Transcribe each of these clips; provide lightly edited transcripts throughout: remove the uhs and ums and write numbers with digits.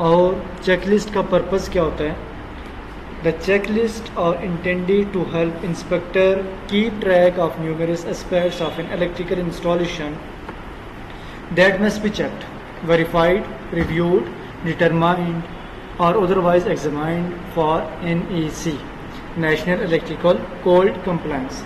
और चेकलिस्ट का पर्पज़ क्या होता है? The checklist are intended to help inspector keep track of numerous aspects of an electrical installation that must be checked, verified, reviewed, determined or otherwise examined for NEC National Electrical Code Compliance।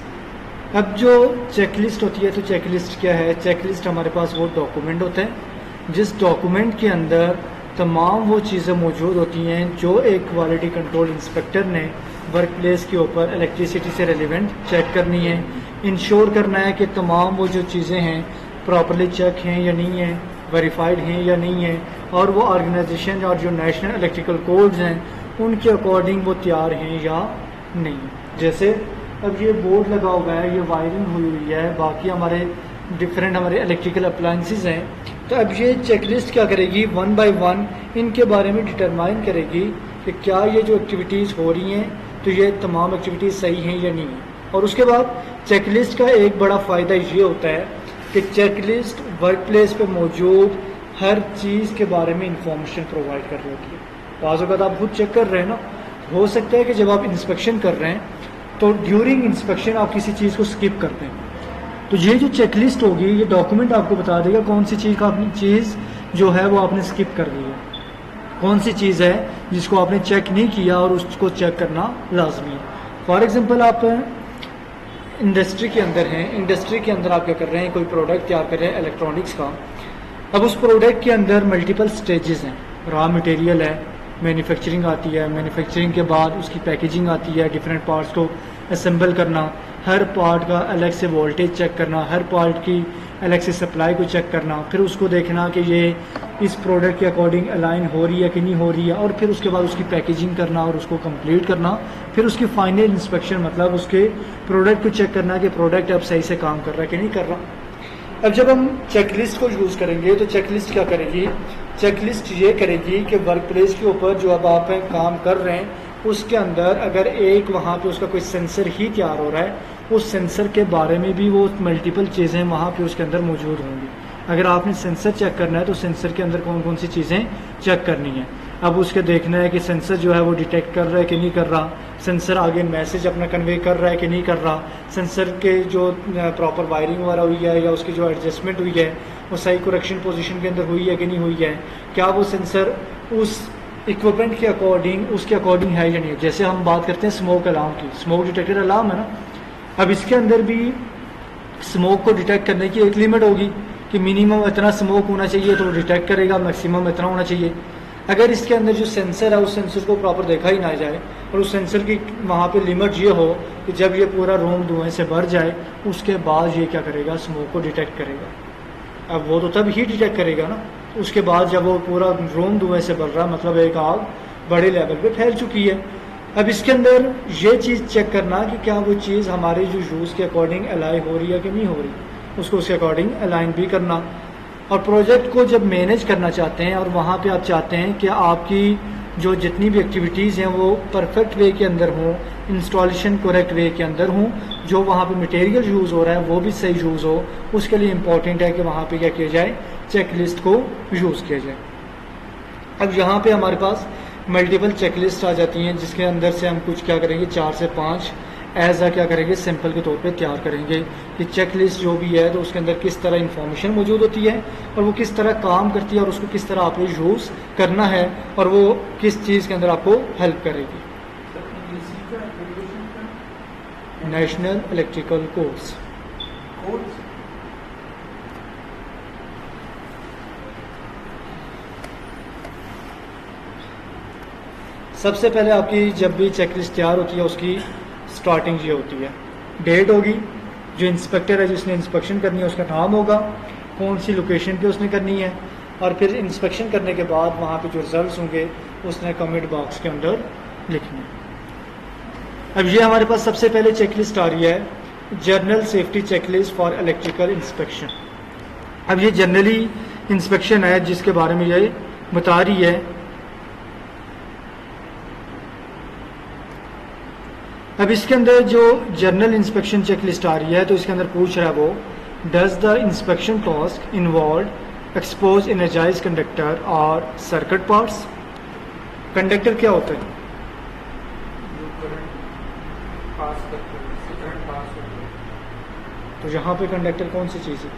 अब जो checklist होती है, तो checklist क्या है? Checklist हमारे पास वो document होता है जिस डॉक्यूमेंट के अंदर तमाम वो चीज़ें मौजूद होती हैं जो एक क्वालिटी कंट्रोल इंस्पेक्टर ने वर्क प्लेस के ऊपर इलेक्ट्रिसिटी से रेलिवेंट चेक करनी है, इंश्योर करना है कि तमाम वो जो चीज़ें हैं प्रॉपरली चेक हैं या नहीं है, वेरीफाइड हैं या नहीं है, और वो ऑर्गेनाइजेशन और जो नेशनल इलेक्ट्रिकल कोड्स हैं उनके अकॉर्डिंग वो तैयार हैं या नहीं। जैसे अब ये बोर्ड लगा हुआ है, ये वायरिंग हुई है, बाकी हमारे डिफरेंट हमारे इलेक्ट्रिकल अप्लायंसेस हैं, तो अब ये चेकलिस्ट क्या करेगी? वन बाय वन इनके बारे में डिटरमाइन करेगी कि क्या ये जो एक्टिविटीज़ हो रही हैं तो ये तमाम एक्टिविटीज़ सही हैं या नहीं है। और उसके बाद चेकलिस्ट का एक बड़ा फ़ायदा ये होता है कि चेकलिस्ट वर्क प्लेस पर मौजूद हर चीज़ के बारे में इंफॉर्मेशन प्रोवाइड कर रही होती है। बाज़ वक़्त आप खुद चेक कर रहे हैं ना, हो सकता है कि जब आप इंस्पेक्शन कर रहे हैं तो ड्यूरिंग इंस्पेक्शन आप किसी चीज़ को स्किप करते हैं, तो ये जो चेकलिस्ट होगी ये डॉक्यूमेंट आपको बता देगा कौन सी चीज़ का आपने चीज़ जो है वो आपने स्किप कर दी है, कौन सी चीज़ है जिसको आपने चेक नहीं किया और उसको चेक करना लाजमी है। फॉर एग्ज़ाम्पल आप इंडस्ट्री के अंदर हैं, इंडस्ट्री के अंदर आप क्या कर रहे हैं? कोई प्रोडक्ट तैयार कर रहे हैं इलेक्ट्रॉनिक्स का। अब उस प्रोडक्ट के अंदर मल्टीपल स्टेजेस हैं, रॉ मटेरियल है, मैन्युफैक्चरिंग आती है, मैन्युफैक्चरिंग के बाद उसकी पैकेजिंग आती है, डिफरेंट पार्ट्स को असेंबल करना, हर पार्ट का अलग से वोल्टेज चेक करना, हर पार्ट की अलग से सप्लाई को चेक करना, फिर उसको देखना कि ये इस प्रोडक्ट के अकॉर्डिंग अलाइन हो रही है कि नहीं हो रही है, और फिर उसके बाद उसकी पैकेजिंग करना और उसको कंप्लीट करना, फिर उसकी फाइनल इंस्पेक्शन मतलब उसके प्रोडक्ट को चेक करना कि प्रोडक्ट अब सही से काम कर रहा है कि नहीं कर रहा। अब जब हम चेकलिस्ट को यूज़ करेंगे तो चेकलिस्ट क्या करेगी? चेकलिस्ट ये करेगी कि वर्क प्लेस के ऊपर जो अब आप काम कर रहे हैं उसके अंदर अगर एक वहाँ पे उसका कोई सेंसर ही तैयार हो रहा है, उस सेंसर के बारे में भी वो मल्टीपल चीज़ें वहाँ पे उसके अंदर मौजूद होंगी। अगर आपने सेंसर चेक करना है तो सेंसर के अंदर कौन कौन सी चीज़ें चेक करनी है। अब उसके देखना है कि सेंसर जो है वो डिटेक्ट कर रहा है कि नहीं कर रहा, सेंसर आगे मैसेज अपना कन्वे कर रहा है कि नहीं कर रहा, सेंसर के जो प्रॉपर वायरिंग वगैरह हुई है या उसकी जो एडजस्टमेंट हुई है वो सही करेक्शन पोजीशन के अंदर हुई है कि नहीं हुई है, क्या वो सेंसर उस इक्विपमेंट के अकॉर्डिंग उसके अकॉर्डिंग है या नहीं। जैसे हम बात करते हैं स्मोक अलार्म की, स्मोक डिटेक्टर अलार्म है ना, अब इसके अंदर भी स्मोक को डिटेक्ट करने की एक लिमिट होगी कि मिनिमम इतना स्मोक होना चाहिए तो डिटेक्ट करेगा, मैक्सिमम इतना होना चाहिए। अगर इसके अंदर जो सेंसर है उस सेंसर को प्रॉपर देखा ही ना जाए और उस सेंसर की वहाँ पे लिमिट ये हो कि जब ये पूरा रूम धुएं से भर जाए उसके बाद ये क्या करेगा? स्मोक को डिटेक्ट करेगा। अब वो तो तब ही डिटेक्ट करेगा ना, उसके बाद जब वो पूरा रूम धुएं से भर रहा मतलब एक आग बड़े लेवल पे फैल चुकी है। अब इसके अंदर ये चीज़ चेक करना कि क्या वो चीज़ हमारे जो यूज़ के अकॉर्डिंग अलाइन हो रही है कि नहीं हो रही, उसको उसके अकॉर्डिंग अलाइन भी करना। और प्रोजेक्ट को जब मैनेज करना चाहते हैं और वहाँ पे आप चाहते हैं कि आपकी जो जितनी भी एक्टिविटीज़ हैं वो परफेक्ट वे के अंदर हों, इंस्टॉलेशन करेक्ट वे के अंदर हों, जो वहाँ पे मटेरियल यूज़ हो रहा है वो भी सही यूज़ हो, उसके लिए इम्पॉर्टेंट है कि वहाँ पे क्या किया जाए? चेकलिस्ट को यूज़ किया जाए। अब यहाँ पे हमारे पास मल्टीपल चेकलिस्ट आ जाती हैं जिसके अंदर से हम कुछ क्या करेंगे 4 से 5 एज क्या करेंगे सैंपल के तौर पे तैयार करेंगे कि चेकलिस्ट जो भी है तो उसके अंदर किस तरह इंफॉर्मेशन मौजूद होती है और वो किस तरह काम करती है और उसको किस तरह आपको यूज़ करना है और वो किस चीज़ के अंदर आपको हेल्प करेगी। National electrical codes. सबसे पहले आपकी जब भी चेकलिस्ट तैयार होती है उसकी स्टार्टिंग ये होती है, डेट होगी, जो इंस्पेक्टर है जिसने इंस्पेक्शन करनी है उसका नाम होगा, कौन सी लोकेशन पे उसने करनी है, और फिर इंस्पेक्शन करने के बाद वहाँ पे जो रिजल्ट्स होंगे उसने कमेंट बॉक्स के अंदर लिखने। अब ये हमारे पास सबसे पहले चेकलिस्ट आ रही है, general safety checklist for electrical inspection. अब ये जनरली इंस्पेक्शन है जिसके बारे में ये बता रही है। अब इसके अंदर जो जनरल इंस्पेक्शन चेकलिस्ट आ रही है तो इसके अंदर पूछ रहा है वो, does the inspection task involve expose energize conductor और सर्किट पार्ट्स। कंडक्टर क्या होता है? जो करंट पास करते हैं, इससे करंट पास होता है। तो यहाँ पे कंडक्टर कौन सी चीज़ है?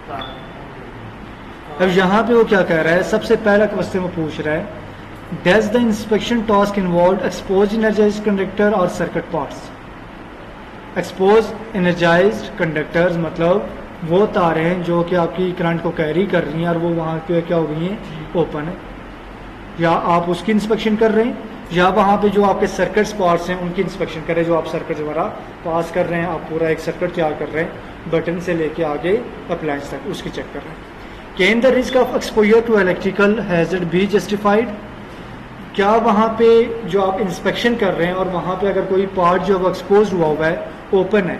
तार। अब यहाँ पे वो क्या कह रहा है, सबसे पहला क्वेश्चन वो पूछ रहा है, does the inspection task involve expose energized conductor और circuit parts? Expose energized conductors मतलब वो तारें हैं जो कि आपकी करंट को कैरी कर रही हैं और वो वहाँ पे क्या हो गई हैं, ओपन है, या आप उसकी इंस्पेक्शन कर रहे हैं, या वहाँ पे जो आपके सर्किट्स पार्ट्स हैं उनकी इंस्पेक्शन कर रहे हैं, जो आप सर्किट द्वारा पास कर रहे हैं, आप पूरा एक सर्किट तैयार कर रहे हैं बटन से लेके आगे अप्लायंस तक, उसकी चेक कर रहे हैं। Can the risk of exposure to electrical hazard be justified? क्या वहाँ पे जो आप इंस्पेक्शन कर रहे हैं और वहाँ पे अगर कोई पार्ट जो अब एक्सपोज हुआ है, ओपन है,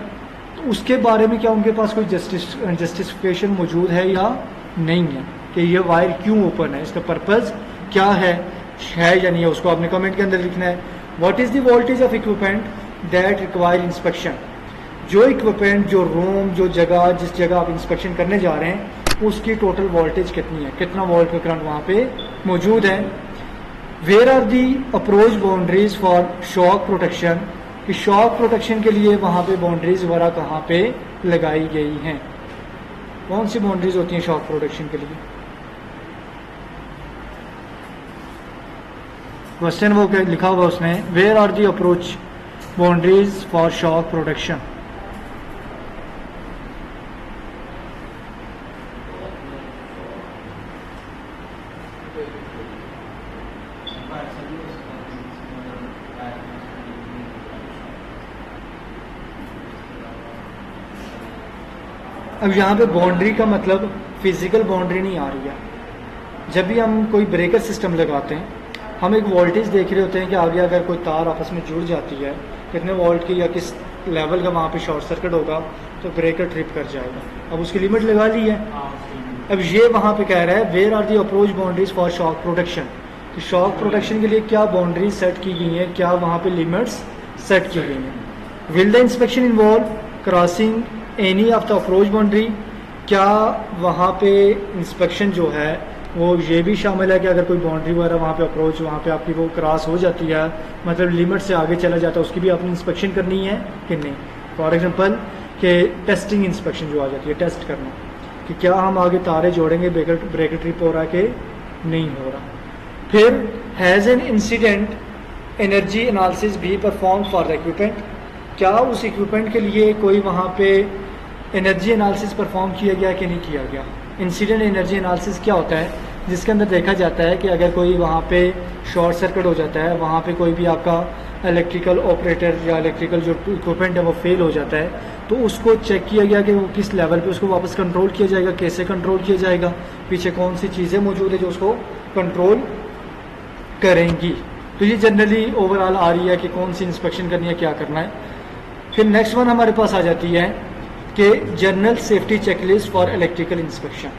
तो उसके बारे में क्या उनके पास कोई जस्टिफिकेशन मौजूद है या नहीं है कि ये वायर क्यों ओपन है, इसका पर्पज़ क्या है या नहीं है, उसको आपने कमेंट के अंदर लिखना है। What is the voltage of equipment that require inspection? जो इक्विपमेंट, जो रूम, जो जगह, जिस जगह आप इंस्पेक्शन करने जा रहे हैं उसकी टोटल वोल्टेज कितनी है, कितना वोल्ट का करंट वहाँ पे मौजूद है। Where are the approach boundaries for shock protection? कि शॉक प्रोटेक्शन के लिए वहाँ पे बाउंड्रीज वगैरह कहाँ पे लगाई गई हैं, कौन सी बाउंड्रीज होती हैं शॉक प्रोटेक्शन के लिए? क्वेश्चन वो लिखा हुआ उसने, where are the approach boundaries for shock protection? अब यहाँ पे बाउंड्री का मतलब फिजिकल बाउंड्री नहीं आ रही है। जब भी हम कोई ब्रेकर सिस्टम लगाते हैं, हम एक वोल्टेज देख रहे होते हैं कि आगे अगर कोई तार आपस में जुड़ जाती है, कितने वोल्ट की या किस लेवल का वहाँ पे शॉर्ट सर्किट होगा तो ब्रेकर ट्रिप कर जाएगा। अब उसकी लिमिट लगा ली है। अब ये वहाँ पे कह रहा है where are the approach boundaries for shock protection, कि शॉक प्रोटेक्शन के लिए क्या बाउंड्रीज सेट की गई हैं, क्या वहाँ पे लिमिट्स सेट की गई हैं। Will the inspection involve crossing any of the approach boundary? क्या वहाँ पे इंस्पेक्शन जो है वो ये भी शामिल है कि अगर कोई बाउंड्री वगैरह वहाँ पे अप्रोच वहाँ पे आपकी वो क्रॉस हो जाती है, मतलब लिमिट से आगे चला जाता है, उसकी भी आपने इंस्पेक्शन करनी है कि नहीं? फॉर एग्जांपल कि टेस्टिंग इंस्पेक्शन जो आ जाती है, टेस्ट करना कि क्या हम आगे तारे जोड़ेंगे, ब्रेकर ट्रिप हो रहा है कि नहीं हो रहा। फिर has an incident energy analysis भी परफॉर्म फॉर द इक्विपमेंट? क्या उस इक्विपमेंट के लिए कोई वहाँ पे एनर्जी एनालिसिस परफॉर्म किया गया कि नहीं किया गया? इंसिडेंट एनर्जी एनालिसिस क्या होता है, जिसके अंदर देखा जाता है कि अगर कोई वहाँ पे शॉर्ट सर्किट हो जाता है, वहाँ पे कोई भी आपका इलेक्ट्रिकल ऑपरेटर या इलेक्ट्रिकल जो इक्विपमेंट है वो फेल हो जाता है, तो उसको चेक किया गया कि वो किस लेवल पे उसको वापस कंट्रोल किया जाएगा, कैसे कंट्रोल किया जाएगा, पीछे कौन सी चीज़ें मौजूद है जो उसको कंट्रोल करेंगी। तो ये जनरली ओवरऑल आ रही है कि कौन सी इंस्पेक्शन करनी है, क्या करना है। फिर नेक्स्ट वन हमारे पास आ जाती है कि general safety checklist for electrical inspection.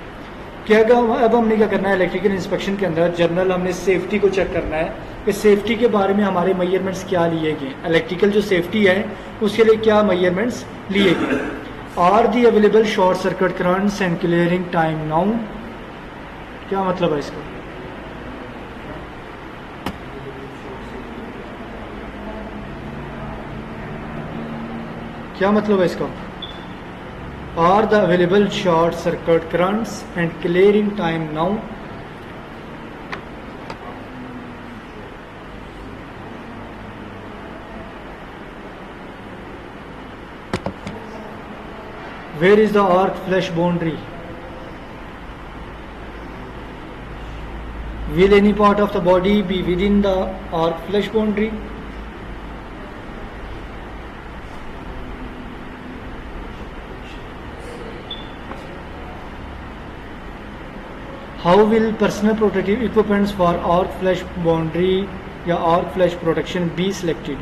क्या अब हमने क्या करना है, इलेक्ट्रिकल इंस्पेक्शन के अंदर जनरल हमने सेफ्टी को चेक करना है कि सेफ्टी के बारे में हमारे मेजरमेंट्स क्या लिए गए, इलेक्ट्रिकल जो सेफ्टी है उसके लिए क्या मेजरमेंट्स लिए गए। Are the available short circuit currents and clearing time now? क्या मतलब है इसका? क्या मतलब है इसका? Are the available short circuit currents and clearing time now? Where is the arc flash boundary? Will any part of the body be within the arc flash boundary? How will personal protective equipments for arc flash boundary या arc flash protection be selected?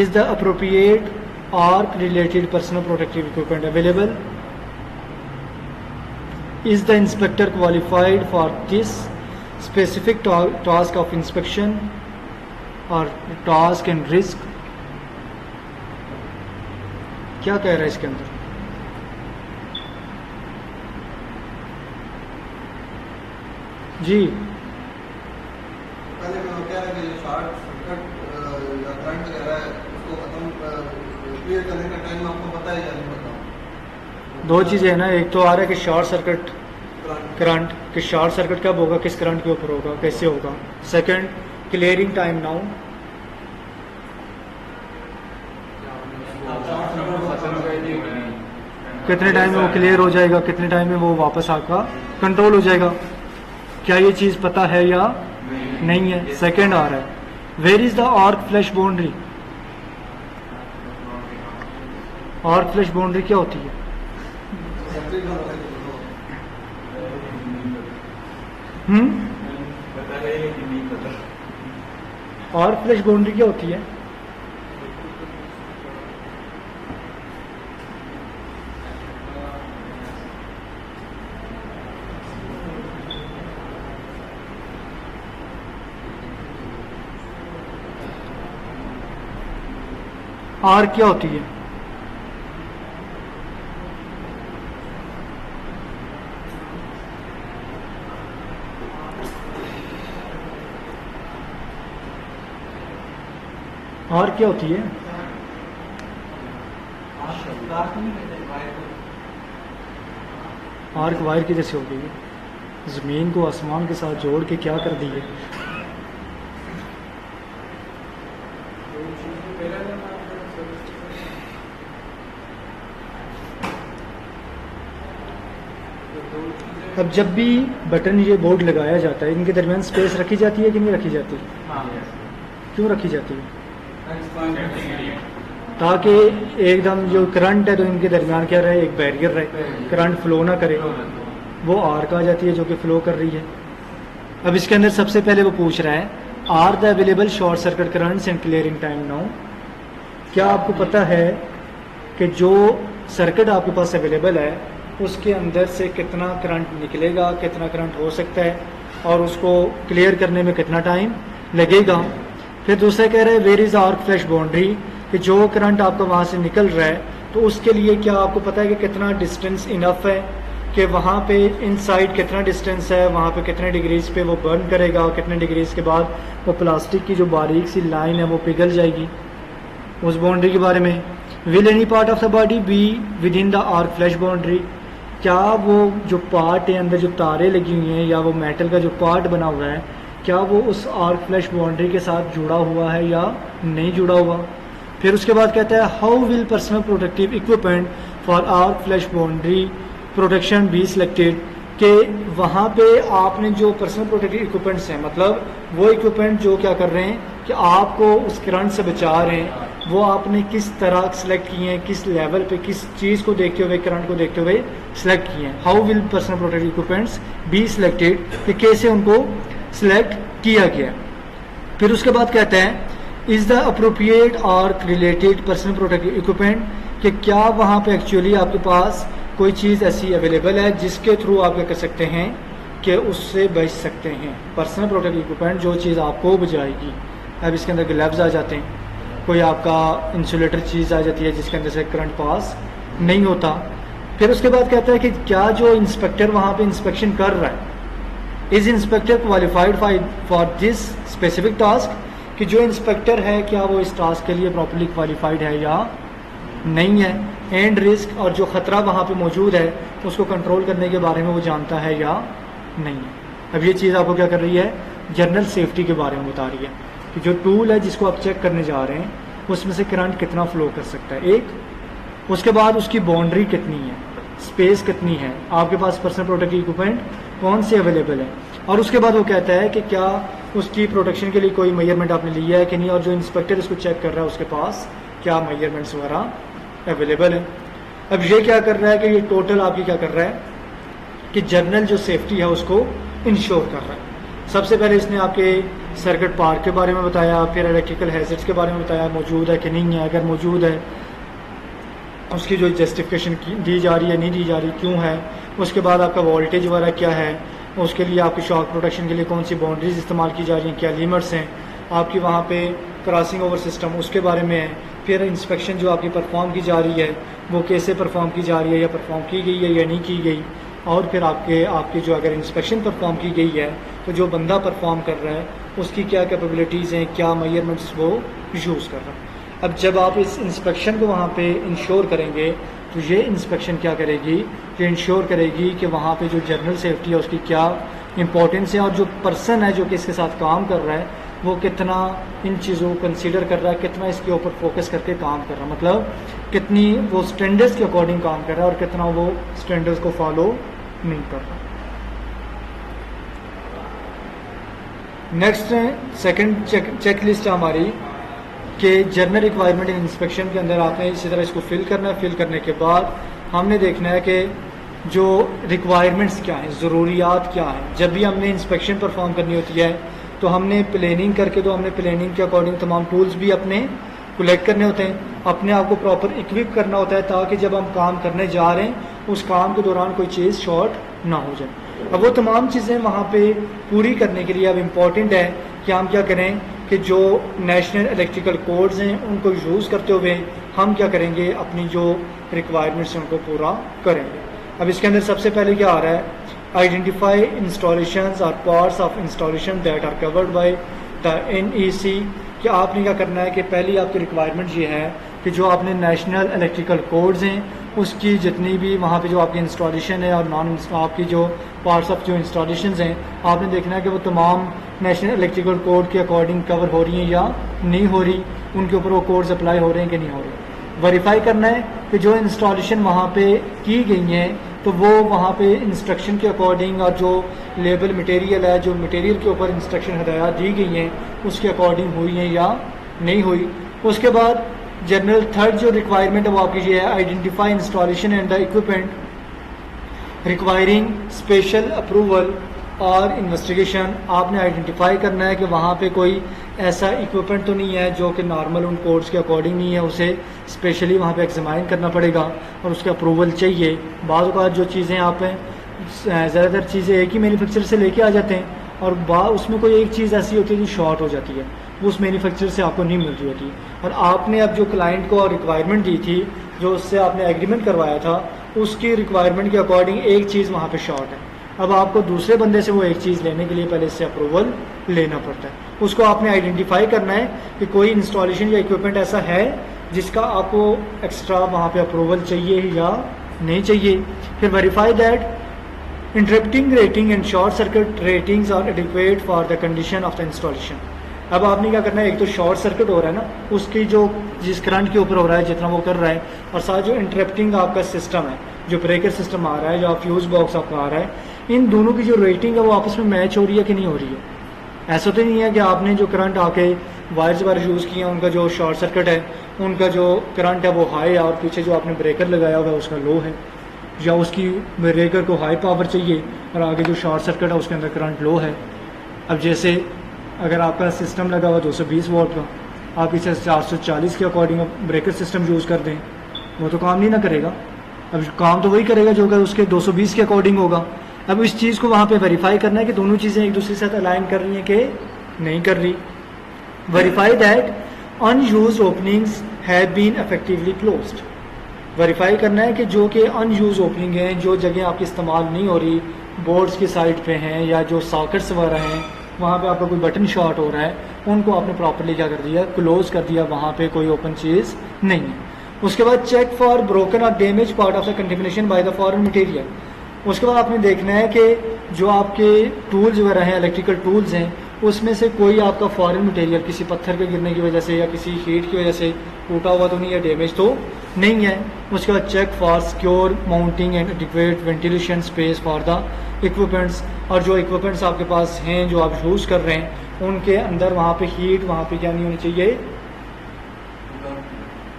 Is the appropriate arc related personal protective equipment available? Is the inspector qualified for this specific task of inspection or task and risk? क्या कह रहा है इसके अंदर? जी पहले मैं वो कह रहा कि जो शॉर्ट सर्किट या करंट वगैरह है उसको खत्म क्लियर करने का टाइम आपको पता है या नहीं पता? दो चीज़ें हैं ना, एक तो आ रहा है कि शॉर्ट सर्किट करंट करंट, कि शॉर्ट सर्किट कब होगा, किस करंट के ऊपर होगा, कैसे होगा। सेकंड, क्लियरिंग टाइम नाउ, कितने टाइम में वो क्लियर हो जाएगा, कितने टाइम में वो वापस आपका कंट्रोल हो जाएगा। क्या ये चीज़ पता है या नहीं है। सेकंड आ रहा है, where is the arc flash boundary. Arc flash boundary क्या होती है? सर्किट का पता आर्क फ्लैश बाउंड्री क्या होती है? आर्क क्या होती है? आर्क क्या होती है? आर्क वायर की जैसे हो गई है, जमीन को आसमान के साथ जोड़ के क्या कर दी है। अब जब भी बटन ये बोर्ड लगाया जाता है, इनके दरमियान स्पेस रखी जाती है कि नहीं रखी जाती? क्यों रखी जाती है? ताकि एकदम जो करंट है तो इनके दरमियान क्या रहे, एक बैरियर रहे, करंट फ्लो ना करे। वो आर्क आ जाती है जो कि फ्लो कर रही है। अब इसके अंदर सबसे पहले वो पूछ रहा है, are the available short circuit currents and clearing time now. क्या आपको पता है कि जो सर्किट आपके पास अवेलेबल है उसके अंदर से कितना करंट निकलेगा, कितना करंट हो सकता है और उसको क्लियर करने में कितना टाइम लगेगा। फिर दूसरा कह रहा है where is arc flash boundary, कि जो करंट आपका वहाँ से निकल रहा है तो उसके लिए क्या आपको पता है कि कितना डिस्टेंस इनफ है, कि वहाँ पे इनसाइड कितना डिस्टेंस है, वहाँ पे कितने डिग्रीज पे वो बर्न करेगा, कितने डिग्रीज के बाद वो प्लास्टिक की जो बारीक सी लाइन है वो पिघल जाएगी। उस बाउंड्री के बारे में, will any part of the body be with in the arc flash boundary, क्या वो जो पार्ट है अंदर जो तारे लगी हुई हैं या वो मेटल का जो पार्ट बना हुआ है क्या वो उस आर्क फ्लैश बाउंड्री के साथ जुड़ा हुआ है या नहीं जुड़ा हुआ। फिर उसके बाद कहता है how will personal protective equipment for arc flash boundary protection be selected, कि वहाँ पे आपने जो पर्सनल प्रोटेक्टिव इक्विपमेंट्स हैं, मतलब वो इक्विपमेंट जो क्या कर रहे हैं कि आपको उस करंट से बचा रहे हैं, वो आपने किस तरह सेलेक्ट किए हैं, किस लेवल पे, किस चीज़ को देखते हुए, करंट को देखते हुए सिलेक्ट किए हैं। How will personal protective equipments be selected, कि कैसे उनको सिलेक्ट किया गया। फिर उसके बाद कहते हैं is the appropriate arc related personal protective equipment, कि क्या वहाँ पे एक्चुअली आपके पास कोई चीज़ ऐसी अवेलेबल है जिसके थ्रू आप क्या कर सकते हैं कि उससे बच सकते हैं। पर्सनल प्रोटेक्टिव इक्विपमेंट जो चीज़ आपको बचाएगी। अब इसके अंदर ग्लव्स आ जाते हैं, कोई आपका इंसुलेटर चीज़ आ जाती है जिसके अंदर से करंट पास नहीं होता। फिर उसके बाद कहता है कि क्या जो इंस्पेक्टर वहाँ पे इंस्पेक्शन कर रहा है, is inspector qualified for this specific task, कि जो इंस्पेक्टर है क्या वो इस टास्क के लिए प्रॉपर्ली क्वालिफाइड है या नहीं है। एंड रिस्क, और जो ख़तरा वहाँ पे मौजूद है उसको कंट्रोल करने के बारे में वो जानता है या नहीं है। अब ये चीज़ आपको क्या कर रही है, जनरल सेफ्टी के बारे में बता रही है कि जो टूल है जिसको आप चेक करने जा रहे हैं उसमें से करंट कितना फ्लो कर सकता है, एक। उसके बाद उसकी बाउंड्री कितनी है, स्पेस कितनी है, आपके पास पर्सनल प्रोटेक्टिव इक्विपमेंट कौन से अवेलेबल है। और उसके बाद वो कहता है कि क्या उसकी प्रोटेक्शन के लिए कोई मेजरमेंट आपने लिया है कि नहीं, और जो इंस्पेक्टर इसको चेक कर रहा है उसके पास क्या मेजरमेंट्स वगैरह अवेलेबल है। अब ये क्या कर रहा है कि ये टोटल आपकी क्या कर रहा है कि जनरल जो सेफ्टी है उसको इंश्योर कर रहा है। सबसे पहले इसने आपके सर्किट पार्क के बारे में बताया, फिर इलेक्ट्रिकल हैजर्ड्स के बारे में बताया, मौजूद है कि नहीं है, अगर मौजूद है उसकी जो जस्टिफिकेशन दी जा रही है, नहीं दी जा रही, क्यों है। उसके बाद आपका वोल्टेज वगैरह क्या है, उसके लिए आपकी शॉक प्रोटेक्शन के लिए कौन सी बाउंड्रीज इस्तेमाल की जा रही हैं, क्या लिमिट्स हैं आपकी वहाँ पे, क्रॉसिंग ओवर सिस्टम उसके बारे में है। फिर इंस्पेक्शन जो आपकी परफॉर्म की जा रही है वो कैसे परफॉर्म की जा रही है, या परफॉर्म की गई है या नहीं की गई। और फिर आपकी जो अगर इंस्पेक्शन परफॉर्म की गई है तो जो बंदा परफॉर्म कर रहा है उसकी क्या कैपेबिलिटीज़ हैं, क्या मेजरमेंट्स वो यूज़ कर रहा है। अब जब आप इस इंस्पेक्शन को वहाँ पे इंश्योर करेंगे तो ये इंस्पेक्शन क्या करेगी, ये इंश्योर करेगी कि वहाँ पे जो जनरल सेफ्टी है उसकी क्या इंपॉर्टेंस है और जो पर्सन है जो कि इसके साथ काम कर रहा है वो कितना इन चीज़ों को कंसीडर कर रहा है, कितना इसके ऊपर फोकस करके काम कर रहा है, मतलब कितनी वो स्टैंडर्ड्स के अकॉर्डिंग काम कर रहा है और कितना वो स्टैंडर्ड्स को फॉलो नहीं कर रहा। नेक्स्ट सेकंड चेक लिस्ट हमारी कि जर्नल रिक्वायरमेंट इन इंस्पेक्शन के अंदर आपने इसी तरह इसको फिल करना है। फिल करने के बाद हमने देखना है कि जो रिक्वायरमेंट्स क्या हैं, ज़रूरियात क्या हैं। जब भी हमने इंस्पेक्शन परफॉर्म करनी होती है तो हमने प्लानिंग करके, तो हमने प्लानिंग के अकॉर्डिंग तमाम टूल्स भी अपने कलेक्ट करने होते हैं, अपने आप को प्रॉपर इक्विप करना होता है ताकि जब हम काम करने जा रहे हैं उस काम के दौरान कोई चीज़ शॉर्ट ना हो जाए। अब वो तमाम चीज़ें वहाँ पे पूरी करने के लिए अब इम्पॉर्टेंट है कि हम क्या करें कि जो नेशनल इलेक्ट्रिकल कोड्स हैं उनको यूज़ करते हुए हम क्या करेंगे, अपनी जो रिक्वायरमेंट्स हैं उनको पूरा करेंगे। अब इसके अंदर सबसे पहले क्या आ रहा है, आइडेंटिफाई इंस्टॉलेशंस और parts of installation that are covered by the NEC। कि आपने क्या करना है कि पहली आपकी रिक्वायरमेंट ये है कि जो आपने नेशनल इलेक्ट्रिकल कोड्स हैं उसकी जितनी भी वहाँ पे जो आपकी इंस्टॉलेशन है और नॉन आपकी जो पार्ट्स ऑफ जो इंस्टॉलेशंस हैं आपने देखना है कि वो तमाम नेशनल इलेक्ट्रिकल कोड के अकॉर्डिंग कवर हो रही हैं या नहीं हो रही, उनके ऊपर वो कोड्स अप्लाई हो रहे हैं कि नहीं हो रहे। वेरीफाई करना है कि जो इंस्टॉलेशन वहाँ पे की गई हैं तो वो वहाँ पे इंस्ट्रक्शन के अकॉर्डिंग और जो लेबल मटेरियल है, जो मटेरियल के ऊपर इंस्ट्रक्शन हदायत दी गई हैं उसके अकॉर्डिंग हुई हैं या नहीं हुई। उसके बाद जनरल थर्ड जो रिक्वायरमेंट है वो आपकी ये है, identify installation and the equipment requiring special approval और इन्वेस्टिगेशन। आपने आइडेंटिफाई करना है कि वहाँ पे कोई ऐसा इक्विपमेंट तो नहीं है जो कि नॉर्मल उन कोड्स के अकॉर्डिंग नहीं है, उसे स्पेशली वहाँ पे एग्जामाइन करना पड़ेगा और उसके अप्रूवल चाहिए। बाज़ औक़ात जो चीज़ें आप ज़्यादातर चीज़ें एक ही मैन्युफैक्चर से लेके आ जाते हैं और उसमें कोई एक चीज़ ऐसी होती है जो शॉर्ट हो जाती है, वो उस मैन्युफैक्चर से आपको नहीं मिल रही होती और आपने अब जो क्लाइंट को रिक्वायरमेंट दी थी, जो उससे आपने एग्रीमेंट करवाया था, उसकी रिक्वायरमेंट के अकॉर्डिंग एक चीज़ वहाँ पे शॉर्ट है। अब आपको दूसरे बंदे से वो एक चीज़ लेने के लिए पहले इससे अप्रूवल लेना पड़ता है। उसको आपने आइडेंटिफाई करना है कि कोई इंस्टॉलेशन या इक्विपमेंट ऐसा है जिसका आपको एक्स्ट्रा वहाँ पे अप्रूवल चाहिए या नहीं चाहिए। फिर verify that interrupting rating and short circuit ratings are adequate for the condition of the installation. अब आपने क्या करना है, एक तो शॉर्ट सर्किट हो रहा है ना, उसकी जो जिस करंट के ऊपर हो रहा है जितना वो कर रहा है, और साथ जो इंटरप्टिंग आपका सिस्टम है, जो ब्रेकर सिस्टम आ रहा है, जो आप फ्यूज़ बॉक्स आपका आ रहा है, इन दोनों की जो रेटिंग है वो आपस में मैच हो रही है कि नहीं हो रही है। ऐसा तो नहीं है कि आपने जो करंट आके वायर्स वायर यूज़ किए हैं उनका जो शॉर्ट सर्किट है, उनका जो करंट है वो हाई है और पीछे जो आपने ब्रेकर लगाया हुआ है उसका लो है, या उसकी ब्रेकर को हाई पावर चाहिए और आगे जो शॉर्ट सर्किट है उसके अंदर करंट लो है। अब जैसे अगर आपका सिस्टम लगा हुआ 220 वोल्ट का, आप इसे 440 के अकॉर्डिंग ब्रेकर सिस्टम यूज़ कर दें, वो तो काम नहीं ना करेगा। अब काम तो वही करेगा जो उसके 220 के अकॉर्डिंग होगा। अब इस चीज़ को वहाँ पे वेरीफाई करना है कि दोनों चीज़ें एक दूसरे के साथ अलाइन कर रही हैं कि नहीं कर रही। Verify that unused openings have been effectively closed. Verify करना है कि जो कि अनयूज ओपनिंग हैं, जो जगह आपकी इस्तेमाल नहीं हो रही, बोर्ड्स की साइड पे हैं या जो सॉकेट्स वगैरह हैं, वहाँ पे आपका कोई बटन शॉर्ट हो रहा है, उनको आपने प्रॉपरली क्या कर दिया, क्लोज कर दिया, वहाँ पे कोई ओपन चीज़ नहीं है। उसके बाद चेक फॉर ब्रोकन और damage part of the contamination by the foreign material. उसके बाद आपने देखना है कि जो आपके टूल्स वगैरह हैं, इलेक्ट्रिकल टूल्स हैं, उसमें से कोई आपका फॉरेन मटेरियल किसी पत्थर के गिरने की वजह से या किसी हीट की वजह से टूटा हुआ तो नहीं है, डैमेज तो नहीं है। उसके बाद check for secure mounting and adequate ventilation space for the equipments. और जो इक्विपमेंट्स आपके पास हैं जो आप यूज़ कर रहे हैं उनके अंदर वहाँ पे हीट वहाँ पे क्या नहीं होनी चाहिए,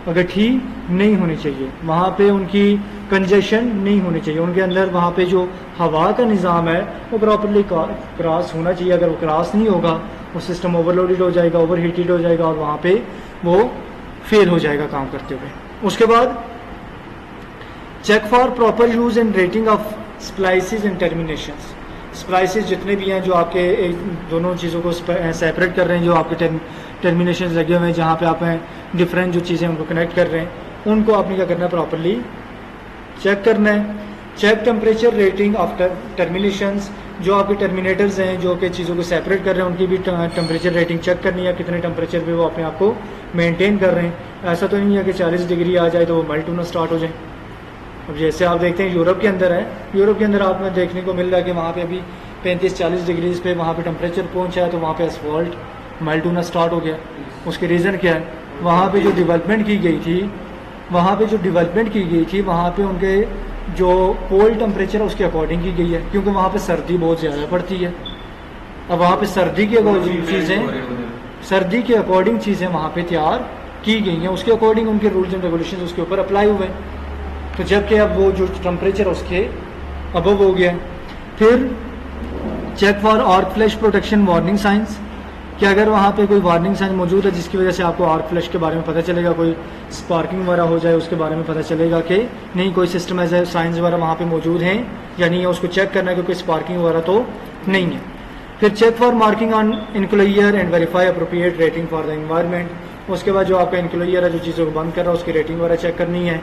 गठी नहीं होनी चाहिए, वहाँ पे उनकी कंजेशन नहीं होनी चाहिए, उनके अंदर वहाँ पे जो हवा का निज़ाम है वो प्रॉपरली क्रॉस होना चाहिए। अगर वो क्रॉस नहीं होगा वो सिस्टम ओवरलोडेड हो जाएगा, ओवर हीटेड हो जाएगा और वहाँ पे वो फेल हो जाएगा काम करते हुए। उसके बाद check for proper use and rating of splices and terminations. Splices जितने भी हैं जो आपके एक दोनों चीज़ों को सेपरेट कर रहे हैं, जो आपके टर्मिनेशन लगे हुए हैं जहाँ पे आप डिफरेंट जो चीज़ें उनको कनेक्ट कर रहे हैं, उनको आपने क्या करना है, प्रॉपरली चेक करना है। Check temperature rating after terminations, जो आपके टर्मिनेटर्स हैं जो कि चीज़ों को सेपरेट कर रहे हैं उनकी भी टेम्परेचर रेटिंग चेक करनी है, कितने टेम्परेचर पे वो अपने आप को मेंटेन कर रहे हैं। ऐसा तो नहीं है कि 40 डिग्री आ जाए तो वो मेल्ट होना स्टार्ट हो जाए। अब जैसे आप देखते हैं यूरोप के अंदर है, यूरोप के अंदर आप में देखने को मिल रहा है कि वहाँ पे अभी 35-40 डिग्रीज पे वहाँ पे टेम्परेचर पहुँचा है तो वहाँ पे एसफॉल्ट मेल्ट होना स्टार्ट हो गया। उसकी रीज़न क्या है? वहाँ पे जो डेवलपमेंट की गई थी, वहाँ पे उनके जो कोल्ड टेम्परेचर है उसके अकॉर्डिंग की गई है, क्योंकि वहाँ पे सर्दी बहुत ज़्यादा पड़ती है। अब वहाँ पे सर्दी के अकॉर्डिंग चीज़ें वहाँ पे तैयार की गई हैं, उसके अकॉर्डिंग उनके रूल्स एंड रेगुलेशन उसके ऊपर अप्लाई हुए हैं। तो जबकि अब वो जो टेम्परेचर उसके अबव हो गया। फिर check for arc flash protection warning signs, कि अगर वहाँ पे कोई वार्निंग साइन मौजूद है जिसकी वजह से आपको आर्क फ्लैश के बारे में पता चलेगा, कोई स्पार्किंग वगैरह हो जाए उसके बारे में पता चलेगा कि नहीं कोई सिस्टम ऐसा साइंस वगैरह वहाँ पे मौजूद हैं या नहीं है, उसको चेक करना है कि कोई स्पार्किंग वगैरह तो नहीं है। फिर check for marking on enclosure and verify appropriate rating for the environment, उसके बाद जो आपका इनक्लोयर है जो चीज़ों को बंद कर रहा है उसकी रेटिंग वगैरह चेक करनी है।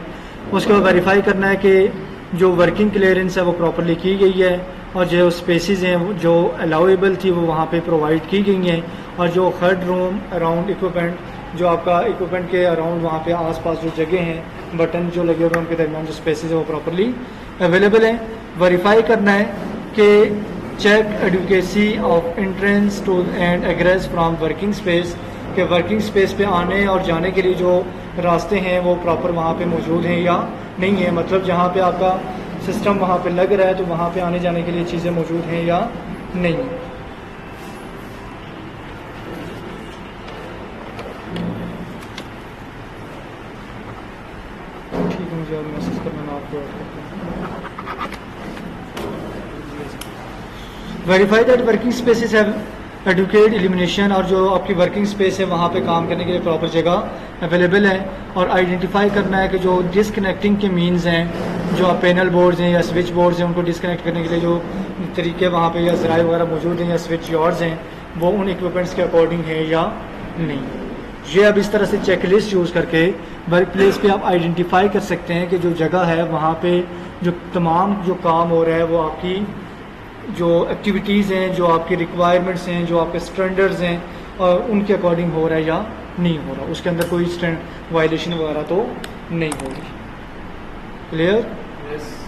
उसके बाद वेरीफाई करना है कि जो वर्किंग क्लियरेंस है वो प्रॉपरली की गई है और जो स्पेसिस हैं जो अलाउेबल थी वो वहाँ पे प्रोवाइड की गई हैं, और जो हर्ड रूम अराउंड इक्विपमेंट, जो आपका इक्विपमेंट के अराउंड वहाँ पे आसपास जो जगह हैं बटन जो लगे हुए हैं उनके दरमियान जो स्पेसिस है वो प्रॉपरली अवेलेबल हैं। वेरीफाई करना है कि check adequacy of entrance to and egress from working space, के वर्किंग स्पेस पे आने और जाने के लिए जो रास्ते हैं वो प्रॉपर वहाँ पे मौजूद हैं या नहीं है, मतलब जहाँ पे आपका सिस्टम वहाँ पे लग रहा है तो वहाँ पे आने जाने के लिए चीज़ें मौजूद हैं या नहीं। ठीक है, मुझे और मैसेज करना, मैं आपको ऐड करता हूँ। Verify that working spaces have adequate illumination, और जो आपकी वर्किंग स्पेस है वहाँ पे काम करने के लिए प्रॉपर जगह अवेलेबल है। और आइडेंटिफाई करना है कि जो डिसकनेक्टिंग के मीन्स हैं, जो आप पैनल बोर्ड्स हैं या स्विच बोर्ड्स हैं उनको डिसकनेक्ट करने के लिए जो तरीके वहाँ पे या ज़राए वगैरह मौजूद हैं या स्विच यार्ड्स हैं वो उन इक्विपमेंट्स के अकॉर्डिंग है या नहीं। ये अब इस तरह से चेकलिस्ट यूज़ करके वर्क प्लेस पर आप आइडेंटिफाई कर सकते हैं कि जो जगह है वहाँ पर जो तमाम जो काम हो रहा है वो आपकी जो एक्टिविटीज़ हैं, जो आपकी रिक्वायरमेंट्स हैं, जो आपके स्टैंडर्ड्स हैं और उनके अकॉर्डिंग हो रहा है या नहीं हो रहा, उसके अंदर कोई वायलेशन वगैरह तो नहीं होगी। क्लियर? यस।